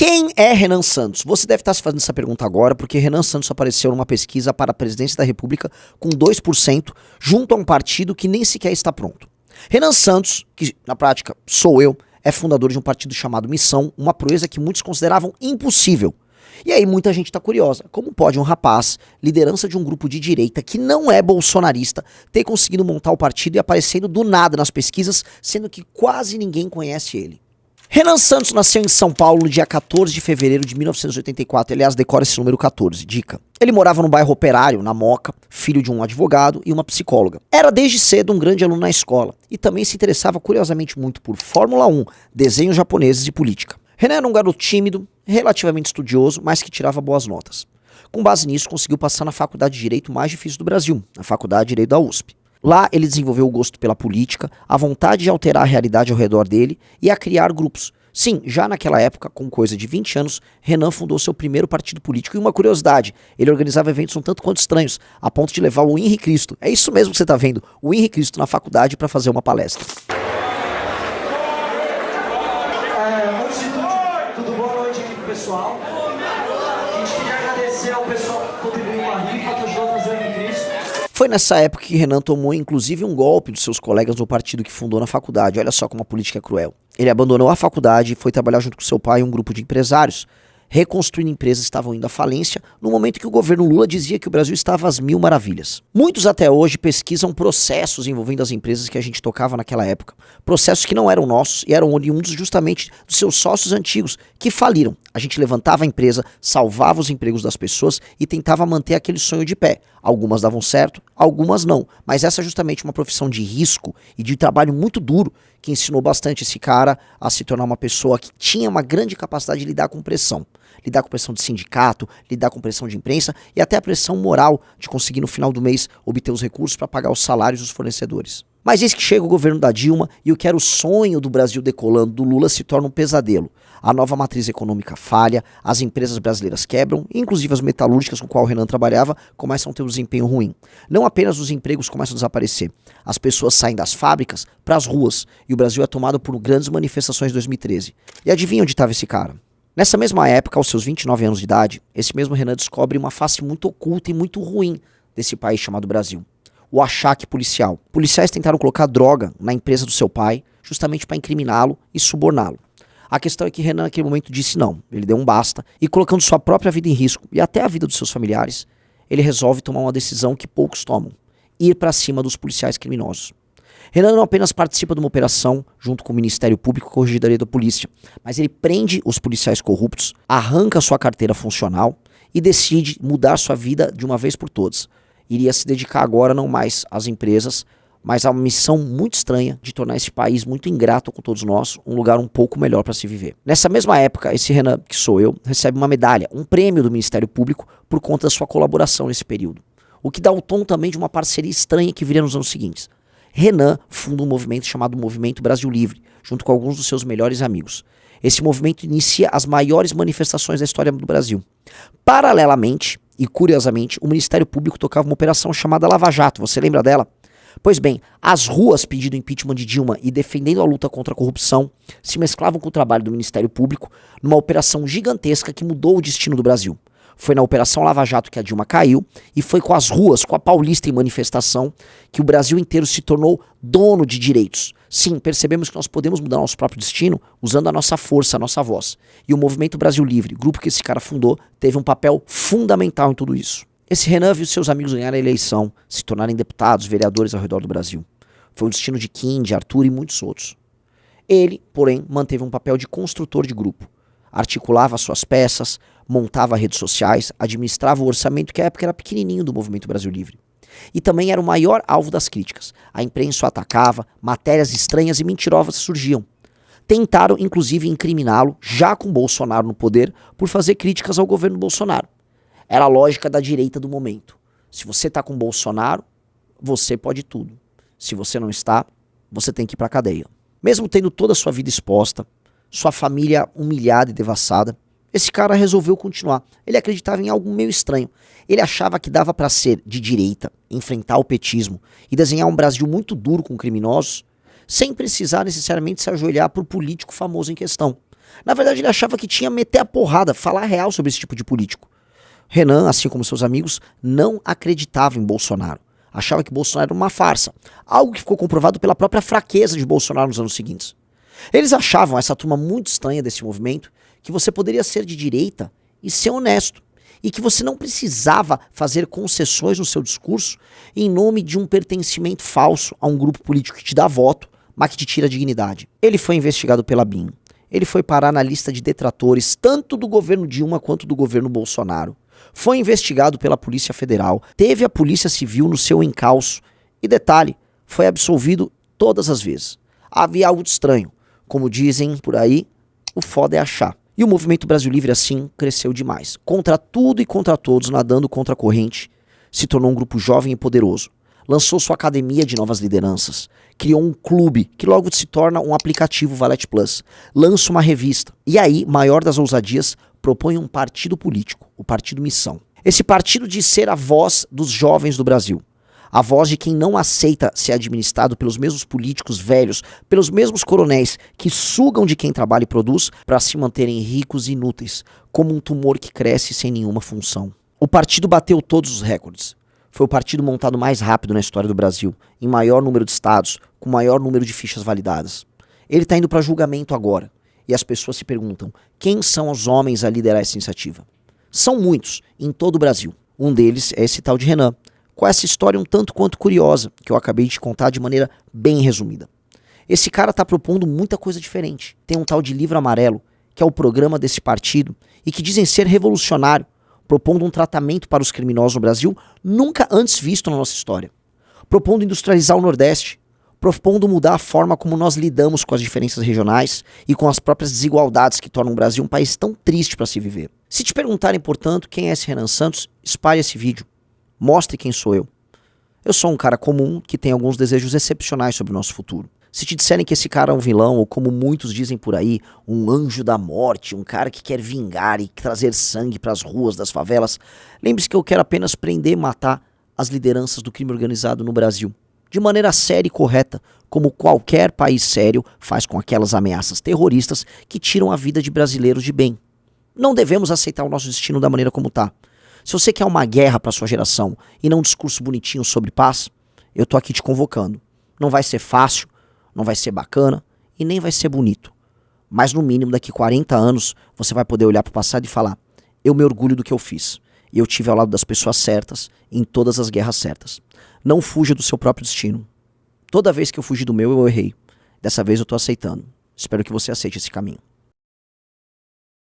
Quem é Renan Santos? Você deve estar se fazendo essa pergunta agora, porque Renan Santos apareceu numa pesquisa para a presidência da República com 2%, junto a um partido que nem sequer está pronto. Renan Santos, que na prática sou eu, é fundador de um partido chamado Missão, uma proeza que muitos consideravam impossível. E aí muita gente está curiosa, como pode um rapaz, liderança de um grupo de direita que não é bolsonarista, ter conseguido montar o partido e aparecendo do nada nas pesquisas, sendo que quase ninguém conhece ele? Renan Santos nasceu em São Paulo no dia 14 de fevereiro de 1984, aliás, decora esse número 14, dica. Ele morava no bairro Operário, na Moca, filho de um advogado e uma psicóloga. Era desde cedo um grande aluno na escola e também se interessava curiosamente muito por Fórmula 1, desenhos japoneses e política. Renan era um garoto tímido, relativamente estudioso, mas que tirava boas notas. Com base nisso, conseguiu passar na faculdade de Direito mais difícil do Brasil, na Faculdade de Direito da USP. Lá ele desenvolveu o gosto pela política, a vontade de alterar a realidade ao redor dele e a criar grupos. Sim, já naquela época, com coisa de 20 anos, Renan fundou seu primeiro partido político. E uma curiosidade, ele organizava eventos um tanto quanto estranhos, a ponto de levar o Henri Cristo. É isso mesmo que você está vendo, o Henri Cristo na faculdade para fazer uma palestra. Antes de tudo boa noite aqui pro pessoal. A gente queria agradecer ao pessoal que contribuiu com a rifa, que ajudou a trazer o Henri Cristo. Foi nessa época que Renan tomou inclusive um golpe dos seus colegas no partido que fundou na faculdade. Olha só como a política é cruel. Ele abandonou a faculdade e foi trabalhar junto com seu pai e um grupo de empresários, reconstruindo empresas que estavam indo à falência, no momento que o governo Lula dizia que o Brasil estava às mil maravilhas. Muitos até hoje pesquisam processos envolvendo as empresas que a gente tocava naquela época. Processos que não eram nossos e eram oriundos justamente dos seus sócios antigos, que faliram. A gente levantava a empresa, salvava os empregos das pessoas e tentava manter aquele sonho de pé. Algumas davam certo, algumas não. Mas essa é justamente uma profissão de risco e de trabalho muito duro que ensinou bastante esse cara a se tornar uma pessoa que tinha uma grande capacidade de lidar com pressão. Lidar com pressão de sindicato, lidar com pressão de imprensa e até a pressão moral de conseguir no final do mês obter os recursos para pagar os salários dos fornecedores. Mas eis que chega o governo da Dilma e o que era o sonho do Brasil decolando do Lula se torna um pesadelo. A nova matriz econômica falha, as empresas brasileiras quebram, inclusive as metalúrgicas com qual o Renan trabalhava começam a ter um desempenho ruim. Não apenas os empregos começam a desaparecer, as pessoas saem das fábricas para as ruas e o Brasil é tomado por grandes manifestações em 2013. E adivinha onde estava esse cara? Nessa mesma época, aos seus 29 anos de idade, esse mesmo Renan descobre uma face muito oculta e muito ruim desse país chamado Brasil. O achaque policial. Policiais tentaram colocar droga na empresa do seu pai, justamente para incriminá-lo e suborná-lo. A questão é que Renan naquele momento disse não, ele deu um basta, e colocando sua própria vida em risco, e até a vida dos seus familiares, ele resolve tomar uma decisão que poucos tomam, ir para cima dos policiais criminosos. Renan não apenas participa de uma operação junto com o Ministério Público e a Corregedoria da Polícia, mas ele prende os policiais corruptos, arranca sua carteira funcional e decide mudar sua vida de uma vez por todas. Iria se dedicar agora não mais às empresas, mas a uma missão muito estranha de tornar esse país muito ingrato com todos nós, um lugar um pouco melhor para se viver. Nessa mesma época, esse Renan, que sou eu, recebe uma medalha, um prêmio do Ministério Público por conta da sua colaboração nesse período. O que dá o tom também de uma parceria estranha que viria nos anos seguintes. Renan funda um movimento chamado Movimento Brasil Livre, junto com alguns dos seus melhores amigos. Esse movimento inicia as maiores manifestações da história do Brasil. Paralelamente, e curiosamente, o Ministério Público tocava uma operação chamada Lava Jato, você lembra dela? Pois bem, as ruas pedindo impeachment de Dilma e defendendo a luta contra a corrupção se mesclavam com o trabalho do Ministério Público numa operação gigantesca que mudou o destino do Brasil. Foi na Operação Lava Jato que a Dilma caiu e foi com as ruas, com a Paulista em manifestação, que o Brasil inteiro se tornou dono de direitos. Sim, percebemos que nós podemos mudar nosso próprio destino usando a nossa força, a nossa voz. E o Movimento Brasil Livre, grupo que esse cara fundou, teve um papel fundamental em tudo isso. Esse Renan viu seus amigos ganharem a eleição, se tornarem deputados, vereadores ao redor do Brasil. Foi o destino de Kim, de Arthur e muitos outros. Ele, porém, manteve um papel de construtor de grupo. Articulava suas peças, montava redes sociais, administrava o orçamento que à época era pequenininho do Movimento Brasil Livre. E também era o maior alvo das críticas. A imprensa o atacava, matérias estranhas e mentirosas surgiam. Tentaram, inclusive, incriminá-lo, já com Bolsonaro no poder, por fazer críticas ao governo Bolsonaro. Era a lógica da direita do momento. Se você está com Bolsonaro, você pode tudo. Se você não está, você tem que ir para a cadeia. Mesmo tendo toda a sua vida exposta, sua família humilhada e devassada, esse cara resolveu continuar. Ele acreditava em algo meio estranho. Ele achava que dava para ser de direita, enfrentar o petismo e desenhar um Brasil muito duro com criminosos, sem precisar necessariamente se ajoelhar para o político famoso em questão. Na verdade, ele achava que tinha meter a porrada, falar a real sobre esse tipo de político. Renan, assim como seus amigos, não acreditava em Bolsonaro. Achava que Bolsonaro era uma farsa, algo que ficou comprovado pela própria fraqueza de Bolsonaro nos anos seguintes. Eles achavam, essa turma muito estranha desse movimento, que você poderia ser de direita e ser honesto, e que você não precisava fazer concessões no seu discurso em nome de um pertencimento falso a um grupo político que te dá voto, mas que te tira a dignidade. Ele foi investigado pela BIM. Ele foi parar na lista de detratores tanto do governo Dilma quanto do governo Bolsonaro. Foi investigado pela Polícia Federal, teve a Polícia Civil no seu encalço e, detalhe, foi absolvido todas as vezes. Havia algo de estranho. Como dizem por aí, o foda é achar. E o Movimento Brasil Livre, assim, cresceu demais. Contra tudo e contra todos, nadando contra a corrente, se tornou um grupo jovem e poderoso. Lançou sua academia de novas lideranças. Criou um clube, que logo se torna um aplicativo Valete Plus. Lança uma revista. E aí, maior das ousadias, propõe um partido político, o Partido Missão. Esse partido diz ser a voz dos jovens do Brasil. A voz de quem não aceita ser administrado pelos mesmos políticos velhos, pelos mesmos coronéis que sugam de quem trabalha e produz para se manterem ricos e inúteis, como um tumor que cresce sem nenhuma função. O partido bateu todos os recordes. Foi o partido montado mais rápido na história do Brasil, em maior número de estados, com maior número de fichas validadas. Ele está indo para julgamento agora. E as pessoas se perguntam, quem são os homens a liderar essa iniciativa? São muitos, em todo o Brasil. Um deles é esse tal de Renan, com essa história um tanto quanto curiosa, que eu acabei de contar de maneira bem resumida. Esse cara está propondo muita coisa diferente. Tem um tal de Livro Amarelo, que é o programa desse partido, e que dizem ser revolucionário, propondo um tratamento para os criminosos no Brasil nunca antes visto na nossa história. Propondo industrializar o Nordeste, propondo mudar a forma como nós lidamos com as diferenças regionais e com as próprias desigualdades que tornam o Brasil um país tão triste para se viver. Se te perguntarem, portanto, quem é esse Renan Santos, espalhe esse vídeo. Mostre quem sou eu. Eu sou um cara comum que tem alguns desejos excepcionais sobre o nosso futuro. Se te disserem que esse cara é um vilão, ou como muitos dizem por aí, um anjo da morte, um cara que quer vingar e trazer sangue para as ruas das favelas, lembre-se que eu quero apenas prender e matar as lideranças do crime organizado no Brasil. De maneira séria e correta, como qualquer país sério faz com aquelas ameaças terroristas que tiram a vida de brasileiros de bem. Não devemos aceitar o nosso destino da maneira como está. Se você quer uma guerra para sua geração e não um discurso bonitinho sobre paz, eu tô aqui te convocando. Não vai ser fácil, não vai ser bacana e nem vai ser bonito. Mas no mínimo daqui 40 anos você vai poder olhar para o passado e falar, eu me orgulho do que eu fiz. E eu tive ao lado das pessoas certas em todas as guerras certas. Não fuja do seu próprio destino. Toda vez que eu fugi do meu, eu errei. Dessa vez eu tô aceitando. Espero que você aceite esse caminho.